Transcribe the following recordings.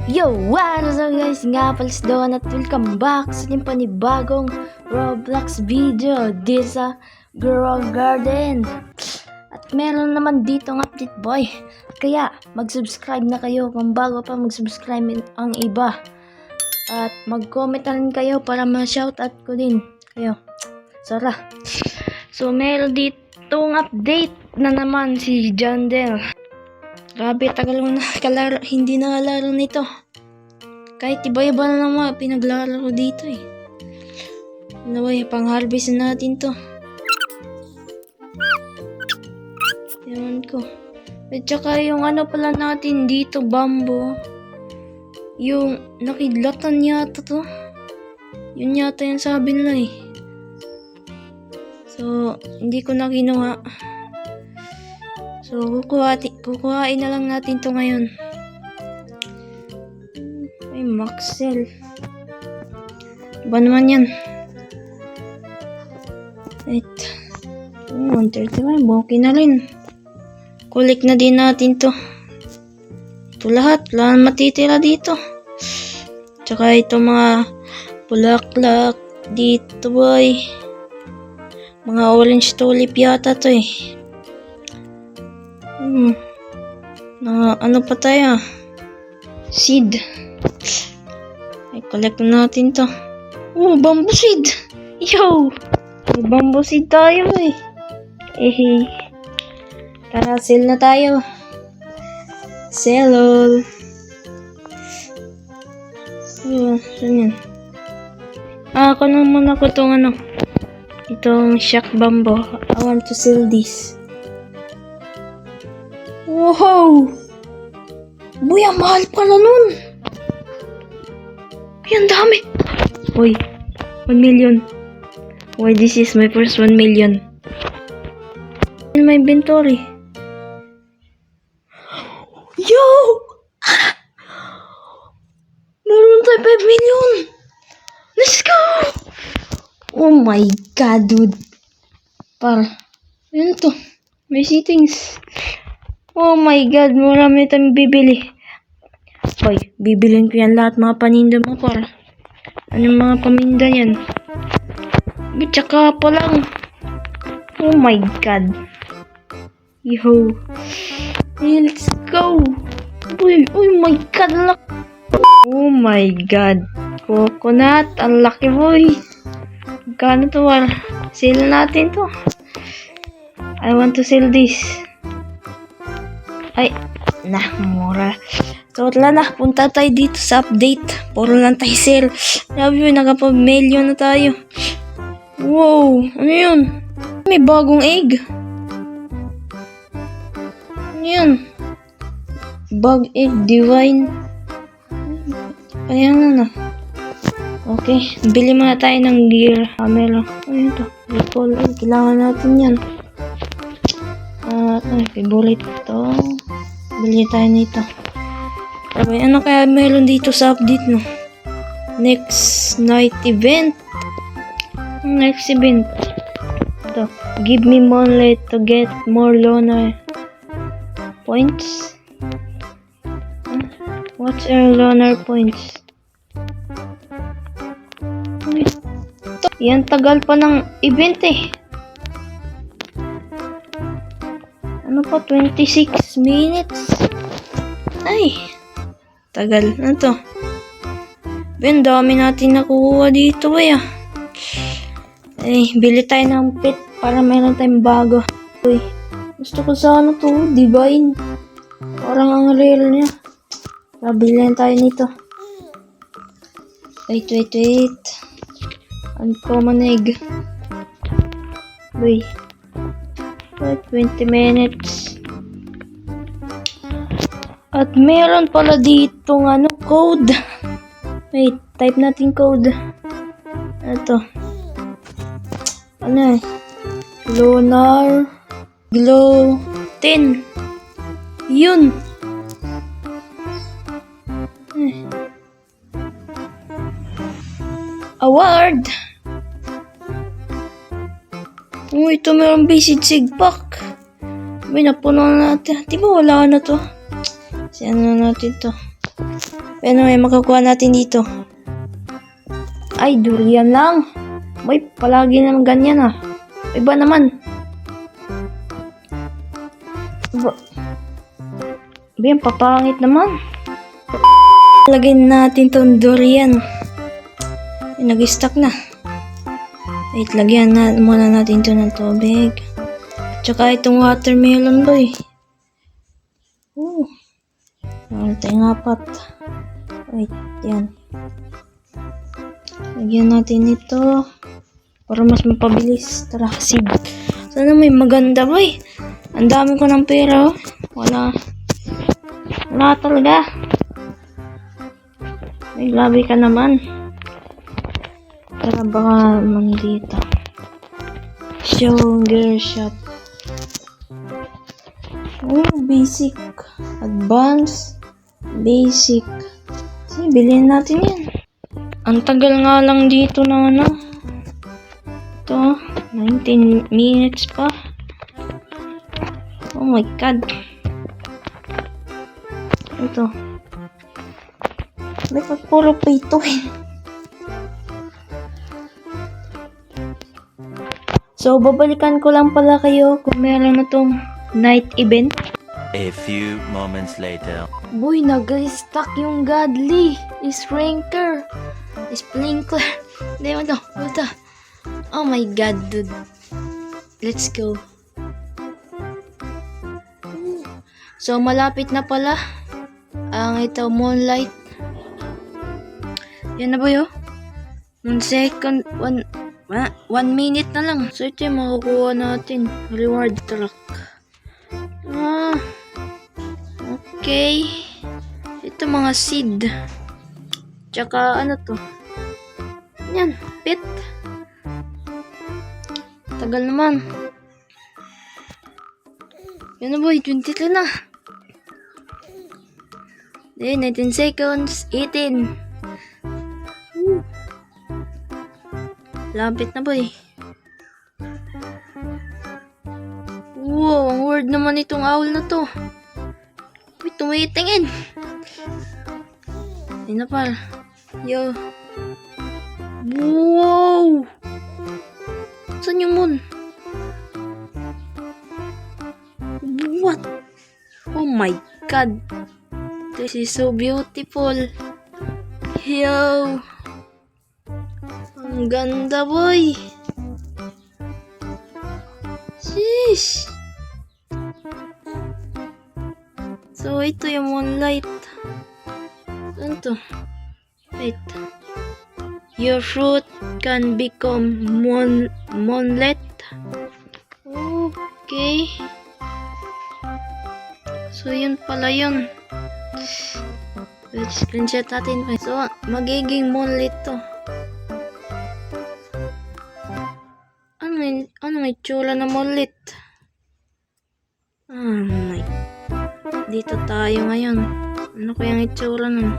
Yo! What is up guys? Nga pala si Don at welcome back sa inyong panibagong Roblox video dito sa Grow Garden. At meron naman dito ng update boy. Kaya mag-subscribe na kayo kung bago pa mag-subscribe ang iba. At mag-comment na rin kayo para ma-shoutout ko din kayo. Sara. So meron ditong update na naman si Jandel. Grabe, tagal mo na hindi nakalaro nito. Kahit iba-iba na lang mga pinaglaro dito eh. Ano ba, pang-harvest natin to. Ewan ko. At saka yung ano pala natin dito, bamboo. Yung nakidlatan yata to. Yun yata yung sabi nila eh. So, hindi ko na kinuha. So, kukuhain na lang natin to ngayon. Ay, Maxel. Iba naman yan. Wait. 131. Okay na rin. Collect na din natin to. Ito lahat. Wala na matitira dito. Tsaka ito mga bulaklak dito boy. Mga orange tulip yata to eh. Ano pa tayo? Seed. Ay, collect natin to. Oh, bamboo seed. Yo! May bamboo seed tayo eh. Tara, sell na tayo. Sell all. So, saan yan? Ako naman ako itong ano. Itong shock bamboo. I want to sell this. Wow! Boy, ang mahal pala nun. Ay, ang dami. Boy, 1 million. Boy, this is my first 1 million. In my inventory. Yo! Meron tayo 5 million. Let's go! Oh my god, dude. Ano to? May settings. Oh my god, marami tayong bibili. Hoy, bibilin ko yan lahat mga paninda mo para. Anong mga paminda yan? Tsaka pa lang. Oh my god. Yo. Hey, let's go. Uy, oh my god. Oh my god. Coconut. Ang laki boy. Magkano to? Sell natin to. I want to sell this. Ay, mura. So, wala na. Punta tayo dito sa update. Puro lang tayo sale. Sabi mo, nakapag-million na tayo. Wow, ano yun? May bagong egg. Ano yun? Bug egg divine. Ayan na. Okay, bili muna tayo ng gear. Camera. Ano yun to? Recall. Ay, kailangan natin yan. Favorite to. Bili tayo nito. Okay, ano kaya meron dito sa update no? Next night event. Next event. Ito. Give me money to get more loner points. What's our loner points? Yan, tagal pa ng event eh. Ano pa? 26 minutes? Ay! Tagal. Ano to? Ben, dami natin nakuha dito eh. Ay, bili tayo ng pet para meron tayong bago. Uy, gusto ko sana to. Divine. Parang ang rare niya. Pabilihan tayo nito. Wait. Uncommon egg. Uy. 20 minutes. At meron pala dito code. Wait, type natin code. Ito. Ano eh? Lunar Glow 10. Yun. Award. Oh, ito meron basic sig pack. May napuno na natin. Di ba wala na to? Kasi ano natin to? Ano may makukuha natin dito? Ay, durian lang. May palagi naman ganyan ah. Iba naman. Ba, yan, papangit naman. Lagyan natin tong durian. Ay, nag-stuck na. Wait, lagyan na muna natin ito ng tubig. Tsaka itong watermelon boy. Meron tayong 4. Wait, yan. Lagyan natin ito. Para mas mapabilis. Tara, seed. Sana may maganda boy. Ang dami ko ng pera oh. Wala talaga. May labi ka naman. Tara baka man dito. Sugar shop. Basic. Advanced. Basic. Sige, bilhin natin yan. Ang tagal nga lang dito na ano. Ito, 19 minutes pa. Oh my god. Ito. May puro pa ito eh. So, babalikan ko lang pala kayo kung meron na tong night event. A few moments later. Boy, nag-stuck yung godly. Sprinker. Hindi mo to. Oh my god, dude. Let's go. So, malapit na pala ang ito, moonlight. Yan na ba yun? 1 second, 1 minute na lang. So, ito yung makukuha natin. Reward truck. Okay. Ito mga seed. Tsaka ano to? Yan, pet. Tagal naman. Yan na boy, 23 na. 19 seconds, 18. Lapit na boy. Wow, ang word naman itong owl na to. Uy, tumitingin. Ayun na pala. Yo. Wow! Saan yung moon? What? Oh my god. This is so beautiful. Yo. Ang ganda boy. Sheesh. So, ito yung moonlight. Ano to? Wait. Your fruit can become moonlit. Okay. So, yun pala yun. Let's screenshot natin. So, magiging moonlit to. Ano may tsura na moonlit? Oh my. Dito tayo ngayon. Ano kayang itsura nun?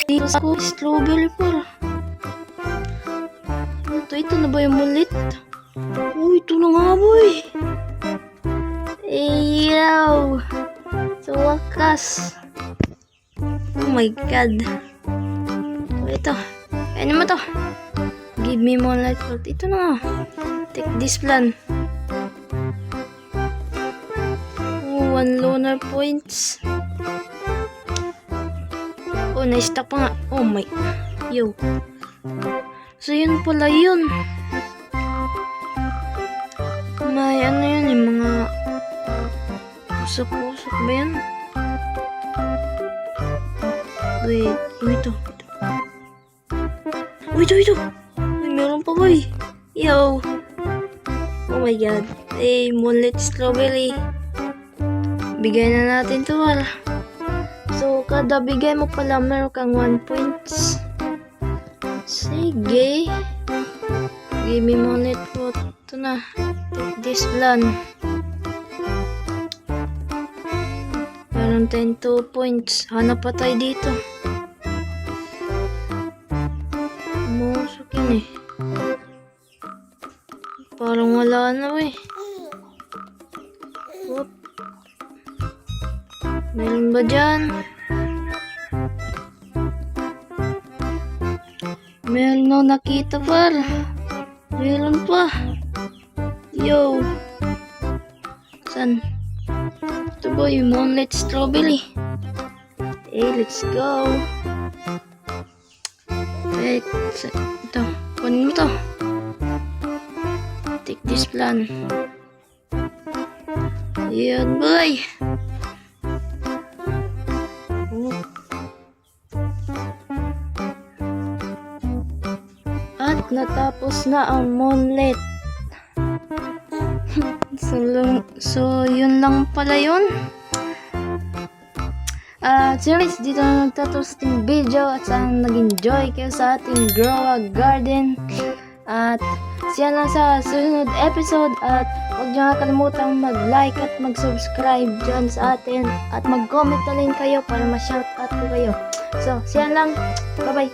Dito ako, strawberry pa. Ito na ba yung mulit? Uy, ito na nga boy. Eyaw. Sa wakas. Oh my god. So, ito. Ano mo to? Give me moonlight fruit. Ito na nga. Take this plan. Oh, 1 lunar points. Oh, na-stuck pa nga. Oh my. Yo. So, yun pala yun. May ano yun, yung mga usap-usap ba yan? Wait, ito. Ito. May meron pa boy. Yo. Oh my god. Moonlit strawberry. Bigay na natin to wala. So, kada bigay mo pala meron kang 1 points. Sige. Give me moonlit fruit. Ito na. Take this plan. Meron Meron tayong 2 points. Hanap pa tayo dito. Musok yun eh. Parang wala na eh. Whoop. Meron ba dyan? Meron na nakita par. Meron pa. Yo. San? Ito ba yung moonlit strawberry? Hey, let's go. Wait. Ito. Kunin mo to. Take this plan. Ayan, boy. At natapos na ang moonlit. So, yun lang pala yun. Series, dito na nagtatapos ating video at sana nag-enjoy kayo sa ating Grow a Garden. At siya lang sa susunod episode at huwag nyo nga kalimutang mag-like at mag-subscribe dyan sa atin at mag-comment na rin kayo para ma-shoutout ko kayo. So, siya lang. Bye-bye.